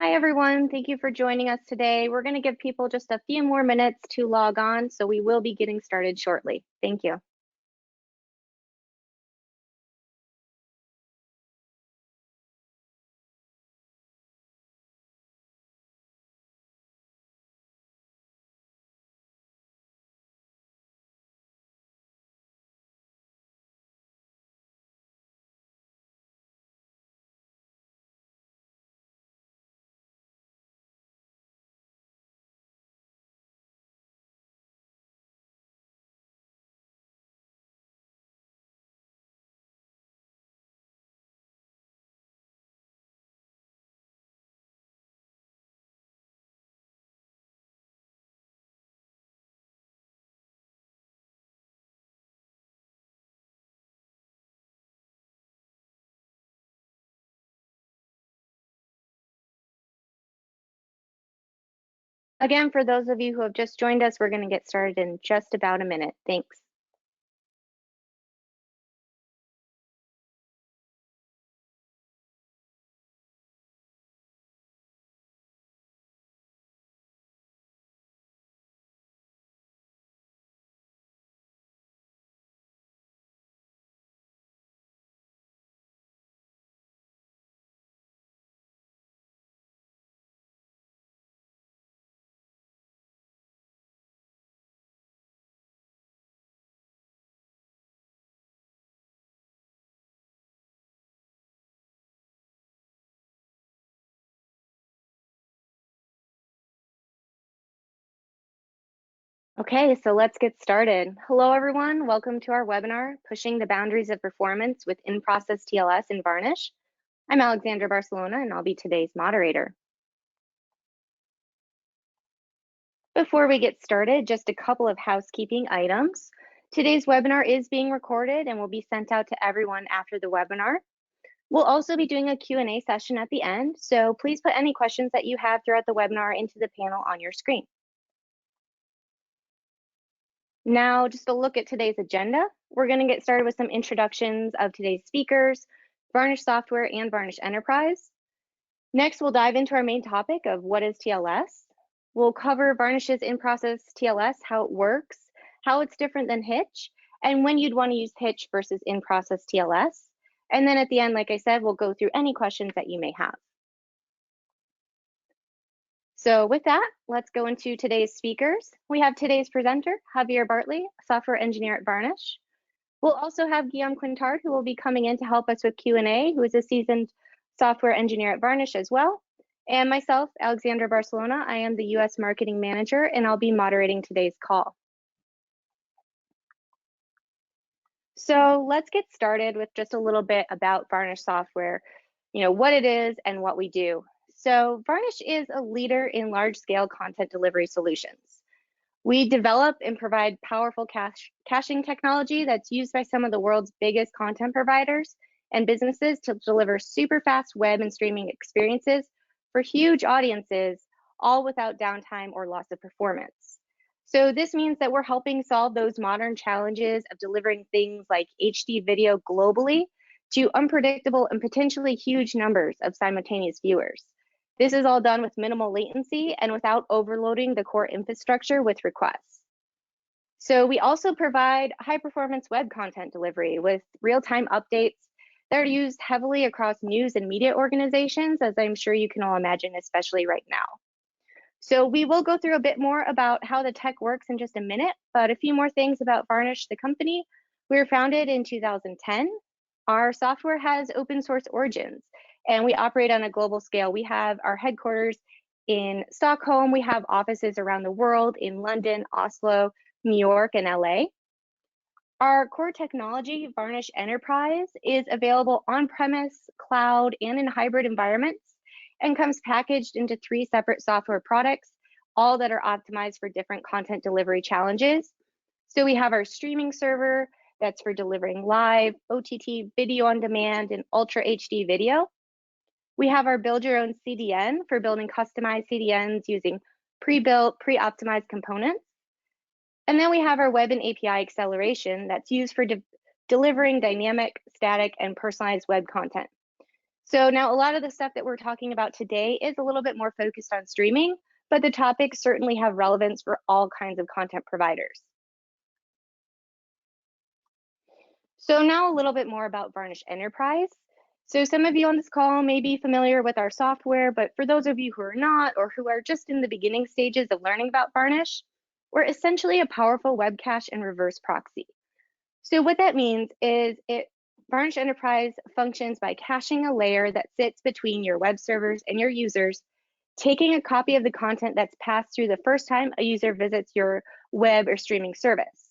Hi, everyone. Thank you for joining us today. We're going to give people just a few more minutes to log on, so we will be getting started shortly. Thank you. Again, for those of you who have just joined us, we're going to get started in just about a minute. Thanks. Okay, so let's get started. Hello, everyone. Welcome to our webinar, Pushing the Boundaries of Performance with In-Process TLS and Varnish. I'm Alexandra Barcelona, and I'll be today's moderator. Before we get started, just a couple of housekeeping items. Today's webinar is being recorded and will be sent out to everyone after the webinar. We'll also be doing a Q&A session at the end, so please put any questions that you have throughout the webinar into the panel on your screen. Now, just a look at today's agenda. We're going to get started with some introductions of today's speakers, Varnish Software and Varnish Enterprise. Next, we'll dive into our main topic of what is TLS. We'll cover Varnish's in-process TLS, how it works, how it's different than Hitch, and when you'd want to use Hitch versus in-process TLS. And then at the end, like I said, we'll go through any questions that you may have. So with that, let's go into today's speakers. We have today's presenter, Javier Bartley, software engineer at Varnish. We'll also have Guillaume Quintard, who will be coming in to help us with Q&A, who is a seasoned software engineer at Varnish as well. And myself, Alexandra Barcelona, I am the US Marketing Manager, and I'll be moderating today's call. So let's get started with just a little bit about Varnish software, what it is and what we do. So Varnish is a leader in large-scale content delivery solutions. We develop and provide powerful caching technology that's used by some of the world's biggest content providers and businesses to deliver super fast web and streaming experiences for huge audiences, all without downtime or loss of performance. So this means that we're helping solve those modern challenges of delivering things like HD video globally to unpredictable and potentially huge numbers of simultaneous viewers. This is all done with minimal latency and without overloading the core infrastructure with requests. So we also provide high-performance web content delivery with real-time updates that are used heavily across news and media organizations, as I'm sure you can all imagine, especially right now. So we will go through a bit more about how the tech works in just a minute, but a few more things about Varnish, the company. We were founded in 2010. Our software has open source origins, and we operate on a global scale. We have our headquarters in Stockholm. We have offices around the world in London, Oslo, New York, and LA. Our core technology, Varnish Enterprise, is available on-premise, cloud, and in hybrid environments, and comes packaged into 3 separate software products, all that are optimized for different content delivery challenges. So we have our streaming server that's for delivering live, OTT, video on demand, and Ultra HD video. We have our build your own CDN for building customized CDNs using pre-built, pre-optimized components. And then we have our web and API acceleration that's used for delivering dynamic, static, and personalized web content. So now a lot of the stuff that we're talking about today is a little bit more focused on streaming, but the topics certainly have relevance for all kinds of content providers. So now a little bit more about Varnish Enterprise. So some of you on this call may be familiar with our software, but for those of you who are not, or who are just in the beginning stages of learning about Varnish, we're essentially a powerful web cache and reverse proxy. So what that means is Varnish Enterprise functions by caching a layer that sits between your web servers and your users, taking a copy of the content that's passed through the first time a user visits your web or streaming service.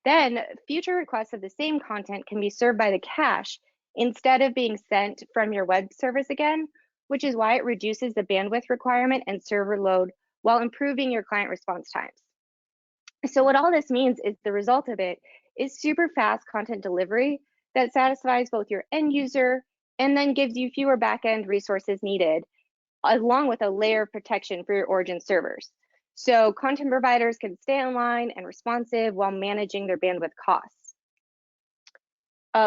Then future requests of the same content can be served by the cache instead of being sent from your web service again, which is why it reduces the bandwidth requirement and server load while improving your client response times. So what all this means is the result of it is super fast content delivery that satisfies both your end user and then gives you fewer backend resources needed, along with a layer of protection for your origin servers. So content providers can stay online and responsive while managing their bandwidth costs.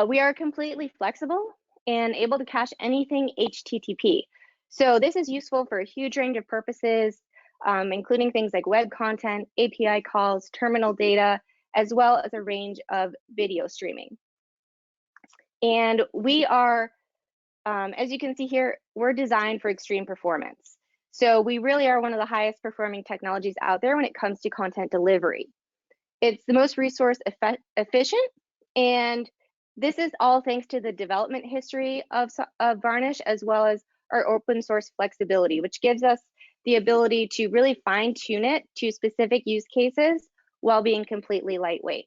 We are completely flexible and able to cache anything HTTP. So this is useful for a huge range of purposes, including things like web content, API calls, terminal data, as well as a range of video streaming. And we are, as you can see here, we're designed for extreme performance. So we really are one of the highest performing technologies out there when it comes to content delivery. It's the most resource efficient, and this is all thanks to the development history of Varnish, as well as our open source flexibility, which gives us the ability to really fine tune it to specific use cases while being completely lightweight.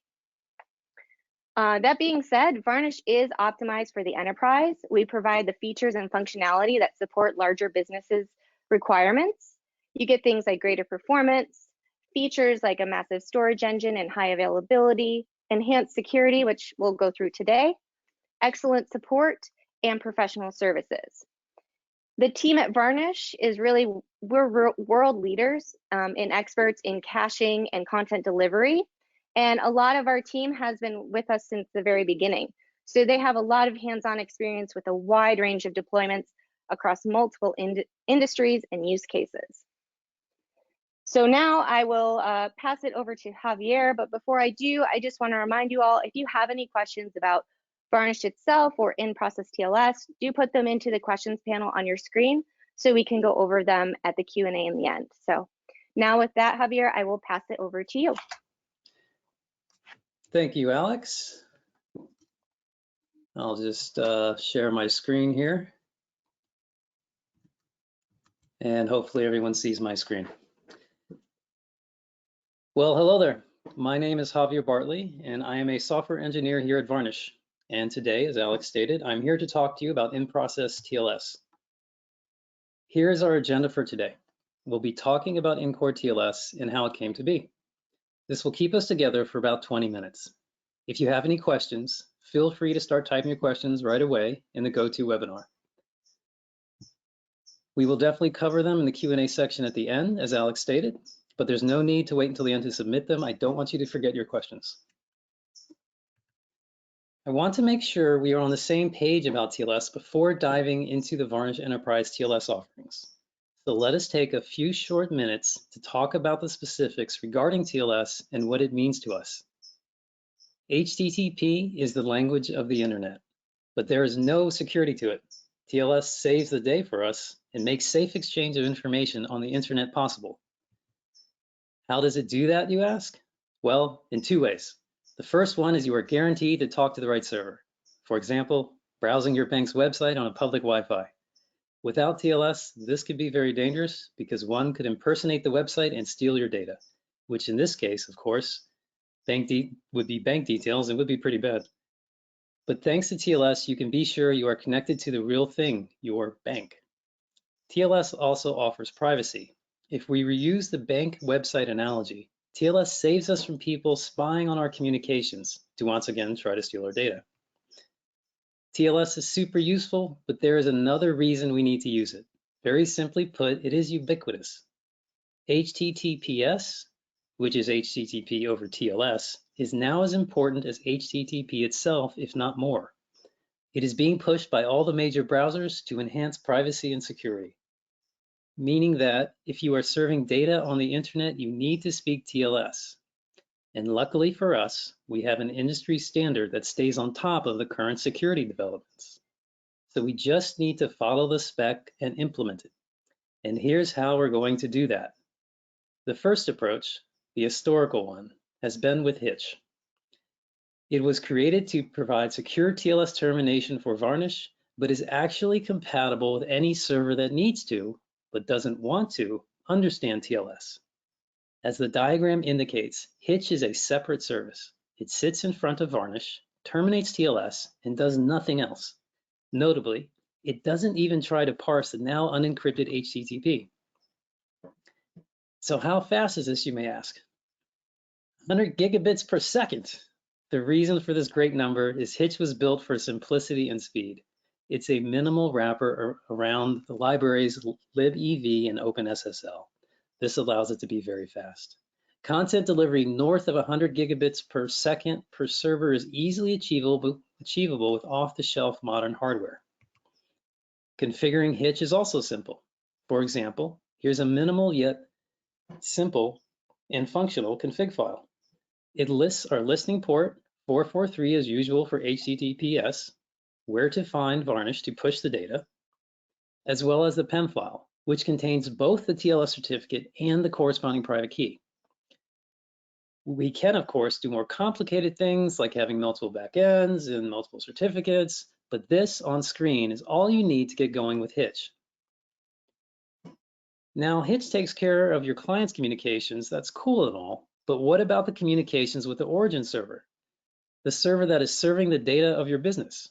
That being said, Varnish is optimized for the enterprise. We provide the features and functionality that support larger businesses' requirements. You get things like greater performance, features like a massive storage engine and high availability, enhanced security, which we'll go through today, excellent support, and professional services. The team at Varnish is really, we're world leaders and experts in caching and content delivery. And a lot of our team has been with us since the very beginning. So they have a lot of hands-on experience with a wide range of deployments across multiple industries and use cases. So now I will pass it over to Javier, but before I do, I just want to remind you all, if you have any questions about Varnish itself or in-process TLS, do put them into the questions panel on your screen so we can go over them at the Q&A in the end. So now with that, Javier, I will pass it over to you. Thank you, Alex. I'll just share my screen here. And hopefully everyone sees my screen. Well, hello there. My name is Javier Bartley, and I am a software engineer here at Varnish. And today, as Alex stated, I'm here to talk to you about in-process TLS. Here's our agenda for today. We'll be talking about in-core TLS and how it came to be. This will keep us together for about 20 minutes. If you have any questions, feel free to start typing your questions right away in the GoToWebinar. We will definitely cover them in the Q&A section at the end, as Alex stated, but there's no need to wait until the end to submit them. I don't want you to forget your questions. I want to make sure we are on the same page about TLS before diving into the Varnish Enterprise TLS offerings. So let us take a few short minutes to talk about the specifics regarding TLS and what it means to us. HTTP is the language of the internet, but there is no security to it. TLS saves the day for us and makes safe exchange of information on the internet possible. How does it do that, you ask? Well, in two ways. The first one is you are guaranteed to talk to the right server. For example, browsing your bank's website on a public Wi-Fi. Without TLS, this could be very dangerous because one could impersonate the website and steal your data, which in this case, of course, would be bank details and would be pretty bad. But thanks to TLS, you can be sure you are connected to the real thing, your bank. TLS also offers privacy. If we reuse the bank website analogy, TLS saves us from people spying on our communications to once again try to steal our data. TLS is super useful, but there is another reason we need to use it. Very simply put, it is ubiquitous. HTTPS, which is HTTP over TLS, is now as important as HTTP itself, if not more. It is being pushed by all the major browsers to enhance privacy and security, meaning that if you are serving data on the internet, you need to speak TLS. And luckily for us, we have an industry standard that stays on top of the current security developments. So we just need to follow the spec and implement it. And here's how we're going to do that. The first approach, the historical one, has been with Hitch. It was created to provide secure TLS termination for Varnish, but is actually compatible with any server that needs to, but doesn't want to, understand TLS. As the diagram indicates, Hitch is a separate service. It sits in front of Varnish, terminates TLS, and does nothing else. Notably, it doesn't even try to parse the now unencrypted HTTP. So how fast is this, you may ask? 100 gigabits per second. The reason for this great number is Hitch was built for simplicity and speed. It's a minimal wrapper around the libraries libev and OpenSSL. This allows it to be very fast. Content delivery north of 100 gigabits per second per server is easily achievable with off-the-shelf modern hardware. Configuring Hitch is also simple. For example, here's a minimal yet simple and functional config file. It lists our listening port 443 as usual for HTTPS, where to find Varnish to push the data, as well as the PEM file, which contains both the TLS certificate and the corresponding private key. We can, of course, do more complicated things like having multiple backends and multiple certificates, but this on screen is all you need to get going with Hitch. Now, Hitch takes care of your client's communications. That's cool and all, but what about the communications with the origin server? The server that is serving the data of your business?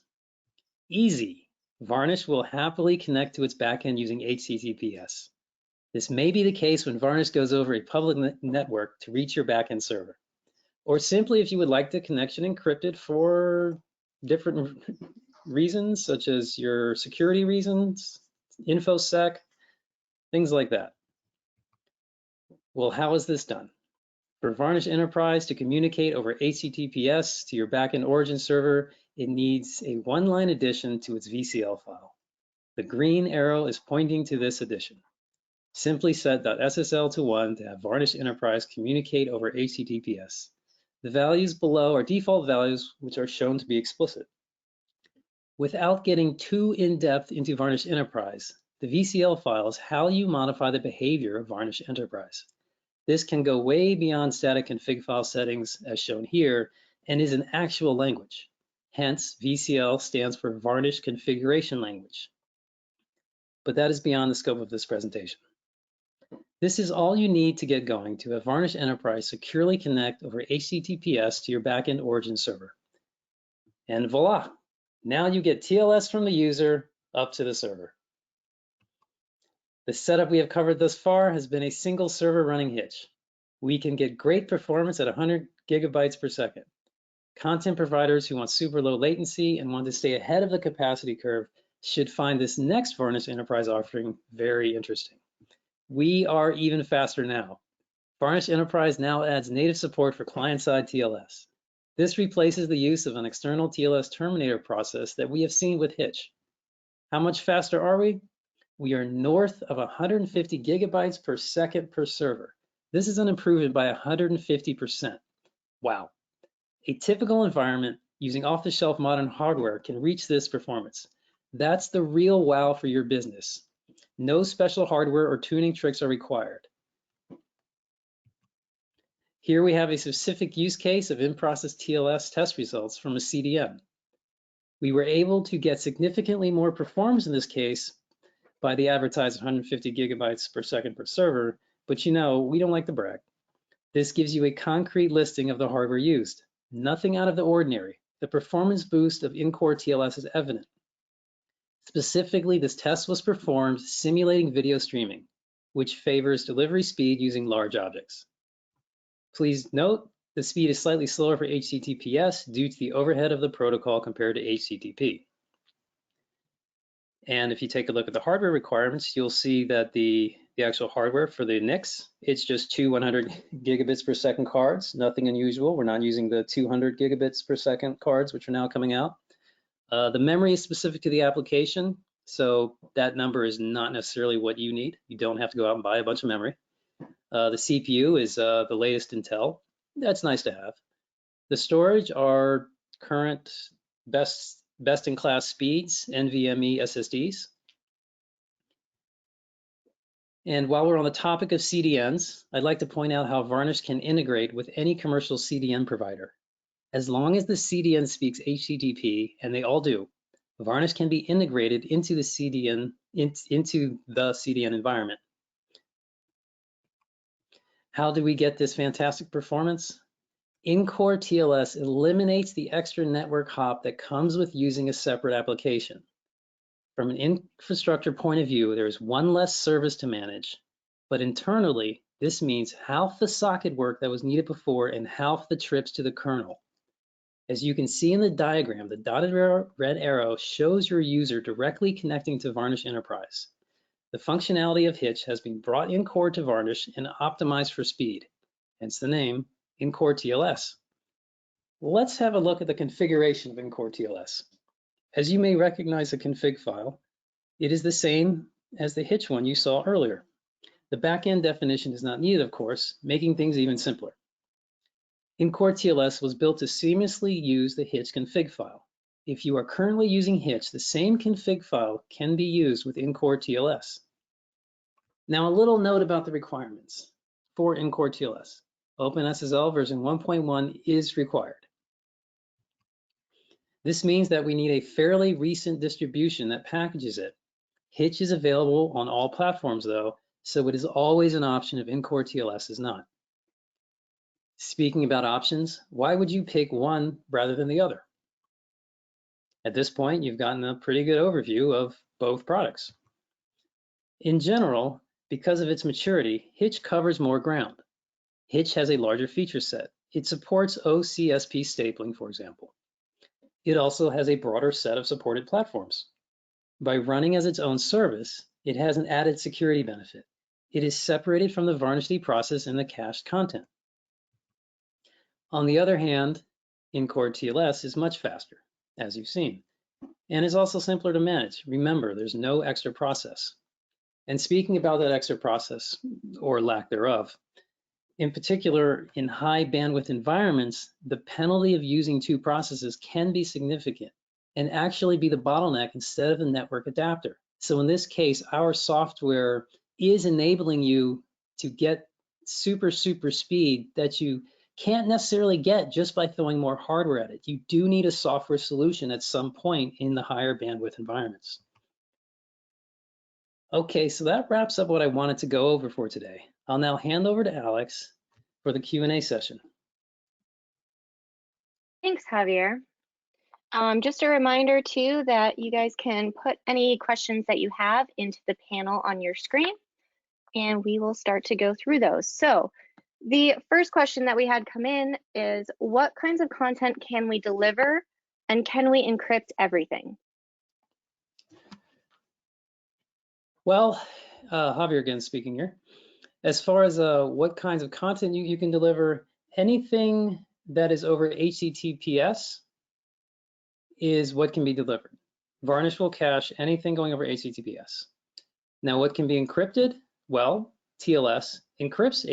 Easy. Varnish will happily connect to its backend using HTTPS. This may be the case when Varnish goes over a public network to reach your backend server, or simply if you would like the connection encrypted for different reasons, such as your security reasons, InfoSec, things like that. Well, how is this done? For Varnish Enterprise to communicate over HTTPS to your backend origin server, it needs a one-line addition to its VCL file. The green arrow is pointing to this addition. Simply set .ssl to 1 to have Varnish Enterprise communicate over HTTPS. The values below are default values, which are shown to be explicit. Without getting too in-depth into Varnish Enterprise, the VCL file is how you modify the behavior of Varnish Enterprise. This can go way beyond static config file settings as shown here and is an actual language. Hence, VCL stands for Varnish Configuration Language. But that is beyond the scope of this presentation. This is all you need to get going to have Varnish Enterprise securely connect over HTTPS to your backend origin server. And voila, now you get TLS from the user up to the server. The setup we have covered thus far has been a single server running Hitch. We can get great performance at 100 gigabytes per second. Content providers who want super low latency and want to stay ahead of the capacity curve should find this next Varnish Enterprise offering very interesting. We are even faster now. Varnish Enterprise now adds native support for client-side TLS. This replaces the use of an external TLS terminator process that we have seen with Hitch. How much faster are we? We are north of 150 gigabytes per second per server. This is an improvement by 150%. Wow. A typical environment using off-the-shelf modern hardware can reach this performance. That's the real wow for your business. No special hardware or tuning tricks are required. Here we have a specific use case of in-process TLS test results from a CDN. We were able to get significantly more performance in this case by the advertised 150 gigabytes per second per server, but you know, we don't like to brag. This gives you a concrete listing of the hardware used. Nothing out of the ordinary. The performance boost of in-core TLS is evident. Specifically, this test was performed simulating video streaming, which favors delivery speed using large objects. Please note, the speed is slightly slower for HTTPS due to the overhead of the protocol compared to HTTP. And if you take a look at the hardware requirements, you'll see that the actual hardware for the NICs, it's just two 100 gigabits per second cards, nothing unusual. We're not using the 200 gigabits per second cards, which are now coming out. The memory is specific to the application, so that number is not necessarily what you need. You don't have to go out and buy a bunch of memory. The CPU is the latest Intel. That's nice to have. The storage are current best-in-class speeds, NVMe SSDs. And while we're on the topic of CDNs, I'd like to point out how Varnish can integrate with any commercial CDN provider. As long as the CDN speaks HTTP, and they all do, Varnish can be integrated into the CDN environment. How do we get this fantastic performance? In-core TLS eliminates the extra network hop that comes with using a separate application. From an infrastructure point of view, there's one less service to manage, but internally, this means half the socket work that was needed before and half the trips to the kernel. As you can see in the diagram, the dotted red arrow shows your user directly connecting to Varnish Enterprise. The functionality of Hitch has been brought in core to Varnish and optimized for speed, hence the name in-core TLS. Let's have a look at the configuration of in-core TLS. As you may recognize the config file, it is the same as the Hitch one you saw earlier. The backend definition is not needed, of course, making things even simpler. In-core TLS was built to seamlessly use the Hitch config file. If you are currently using Hitch, the same config file can be used with in-core TLS. Now, a little note about the requirements for in-core TLS. OpenSSL version 1.1 is required. This means that we need a fairly recent distribution that packages it. Hitch is available on all platforms though, so it is always an option if in-core TLS is not. Speaking about options, why would you pick one rather than the other? At this point, you've gotten a pretty good overview of both products. In general, because of its maturity, Hitch covers more ground. Hitch has a larger feature set. It supports OCSP stapling, for example. It also has a broader set of supported platforms. By running as its own service, it has an added security benefit. It is separated from the Varnish process and the cached content. On the other hand, in-core TLS is much faster, as you've seen, and is also simpler to manage. Remember, there's no extra process. And speaking about that extra process, or lack thereof, in particular, in high bandwidth environments, the penalty of using two processes can be significant and actually be the bottleneck instead of the network adapter. So in this case, our software is enabling you to get super speed that you can't necessarily get just by throwing more hardware at it. You do need a software solution at some point in the higher bandwidth environments. Okay, so that wraps up what I wanted to go over for today. I'll now hand over to Alex for the Q&A session. Thanks, Javier. Just a reminder too that you guys can put any questions that you have into the panel on your screen, and we will start to go through those. So the first question that we had come in is, what kinds of content can we deliver, and can we encrypt everything? Well, Javier again speaking here. As far as what kinds of content you can deliver, anything that is over HTTPS is what can be delivered. Varnish will cache anything going over HTTPS. Now, what can be encrypted? Well, TLS encrypts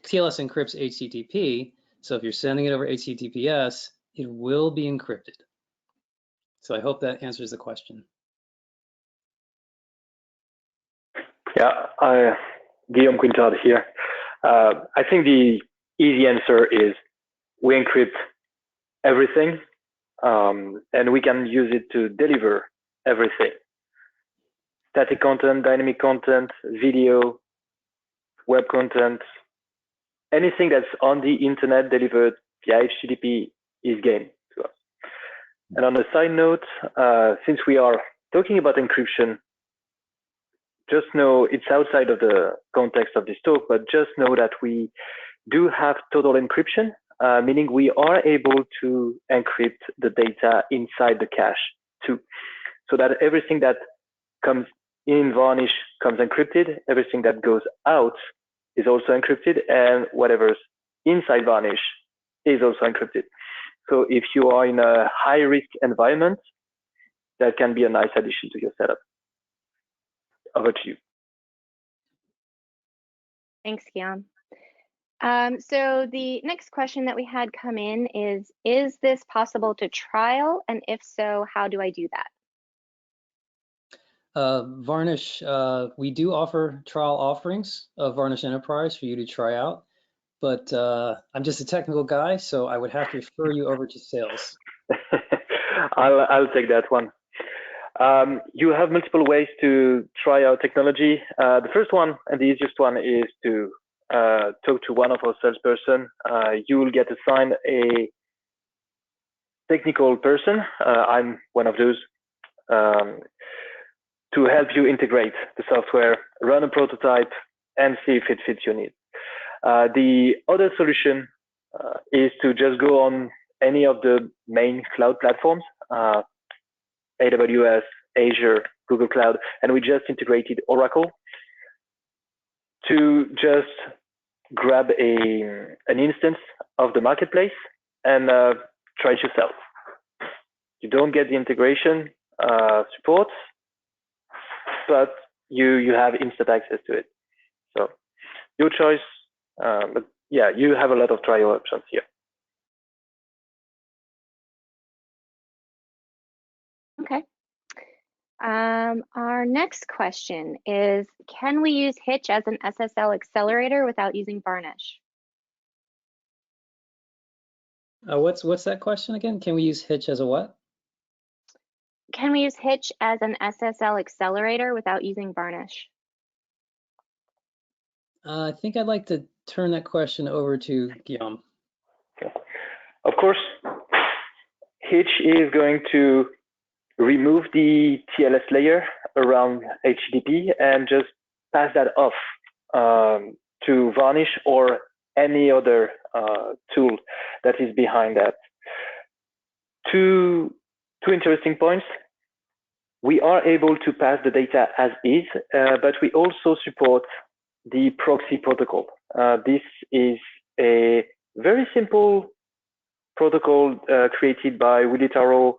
HTTP. So if you're sending it over HTTPS, it will be encrypted. So I hope that answers the question. Yeah, Guillaume Quintard here. I think the easy answer is we encrypt everything, and we can use it to deliver everything. Static content, dynamic content, video, web content, anything that's on the internet delivered via HTTP is game to us. And on a side note, since we are talking about encryption, just know it's outside of the context of this talk, but just know that we do have total encryption, meaning we are able to encrypt the data inside the cache too. So that everything that comes in Varnish comes encrypted, everything that goes out is also encrypted, and whatever's inside Varnish is also encrypted. So if you are in a high risk environment, that can be a nice addition to your setup. Over to you. Thanks, Guillaume. So the next question that we had come in is this possible to trial? And if so, how do I do that? Varnish, we do offer trial offerings of Varnish Enterprise for you to try out, but I'm just a technical guy, so I would have to refer you over to sales. I'll take that one. You have multiple ways to try out technology. The first one and the easiest one is to talk to one of our salesperson. You will get assigned a technical person. I'm one of those, to help you integrate the software, run a prototype, and see if it fits your needs. The other solution is to just go on any of the main cloud platforms, AWS, Azure, Google Cloud, and we just integrated Oracle to just grab an instance of the marketplace and try it yourself. You don't get the integration support, but you have instant access to it. So your choice, but yeah, you have a lot of trial options here. Okay. Our next question is, can we use Hitch as an SSL accelerator without using Varnish? What's that question again? Can we use Hitch as a what? Can we use Hitch as an SSL accelerator without using Varnish? I think I'd like to turn that question over to Guillaume. Okay. Of course, Hitch is going to remove the TLS layer around HTTP and just pass that off to Varnish or any other tool that is behind that. Two interesting points. We are able to pass the data as is, but we also support the proxy protocol. This is a very simple protocol created by Willy Taro,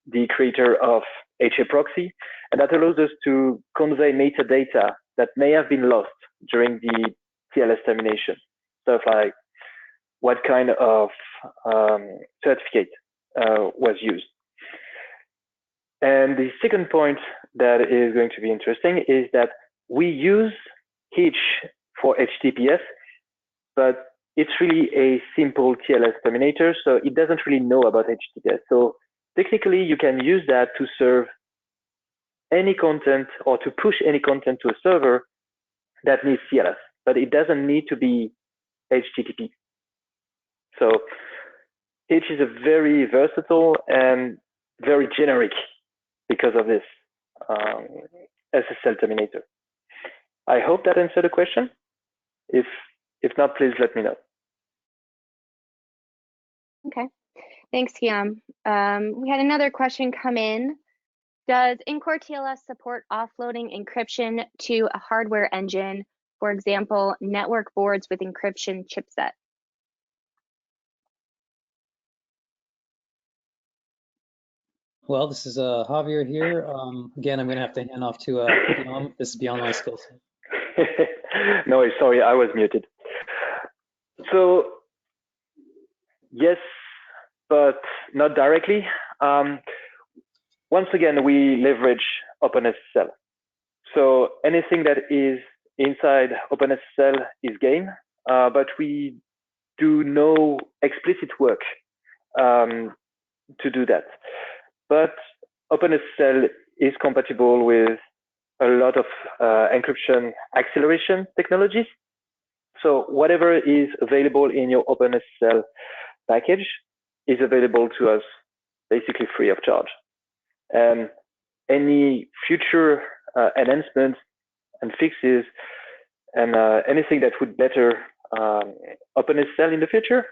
the creator of HA proxy, and that allows us to convey metadata that may have been lost during the TLS termination. Stuff like what kind of certificate was used. And the second point that is going to be interesting is that we use Hitch for HTTPS, but it's really a simple TLS terminator, so it doesn't really know about HTTPS. So technically, you can use that to serve any content or to push any content to a server that needs TLS, but it doesn't need to be HTTP. So Hitch is a very versatile and very generic because of this SSL terminator. I hope that answered the question. If not, please let me know. Okay, thanks, Guillaume. We had another question come in. Does in-core TLS support offloading encryption to a hardware engine, for example, network boards with encryption chipset? Well, this is Javier here. Again, I'm going to have to hand off to Guillaume. This is beyond my skill set. No, sorry, I was muted. So yes, but not directly. Once again, we leverage OpenSSL. So anything that is inside OpenSSL is game, but we do no explicit work to do that. But OpenSSL is compatible with a lot of encryption acceleration technologies. So whatever is available in your OpenSSL package is available to us basically free of charge. And any future enhancements and fixes and anything that would better OpenSSL in the future,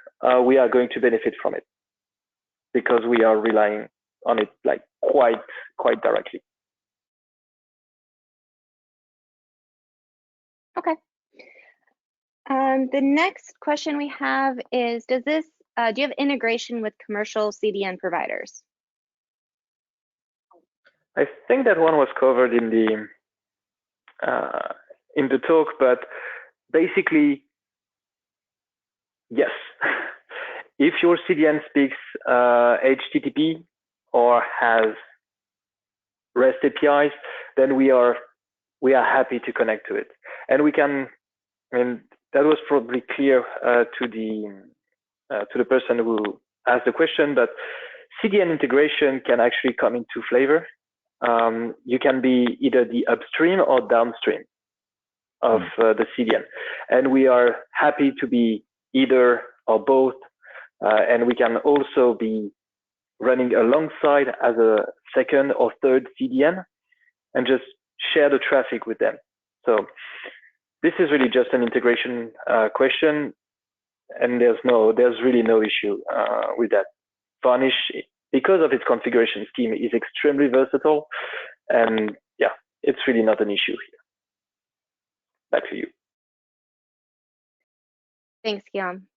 we are going to benefit from it because we are relying on it like quite directly. Okay. The next question we have is, do you have integration with commercial CDN providers? I think that one was covered in the talk, but basically, yes. If your CDN speaks HTTP or has REST APIs, then we are happy to connect to it, and we can. I mean, that was probably clear to the person who asked the question, but CDN integration can actually come into flavor. You can be either the upstream or downstream of the CDN, and we are happy to be either or both, and we can also be running alongside as a second or third CDN and just share the traffic with them. So this is really just an integration question, and there's really no issue with that. Varnish, because of its configuration scheme, is extremely versatile, and yeah, it's really not an issue here. Back to you. Thanks, Guillaume.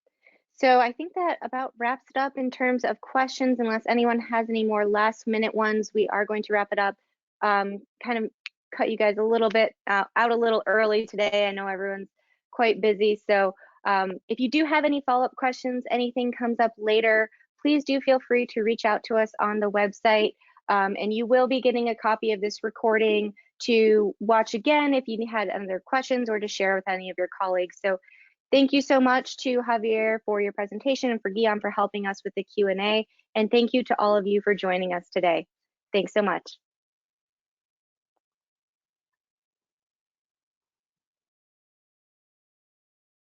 So I think that about wraps it up in terms of questions. Unless anyone has any more last minute ones, we are going to wrap it up. Kind of cut you guys a little bit out a little early today. I know everyone's quite busy. So if you do have any follow-up questions, anything comes up later, please do feel free to reach out to us on the website. And you will be getting a copy of this recording to watch again if you had other questions or to share with any of your colleagues. So thank you so much to Javier for your presentation and for Guillaume for helping us with the Q&A. And thank you to all of you for joining us today. Thanks so much.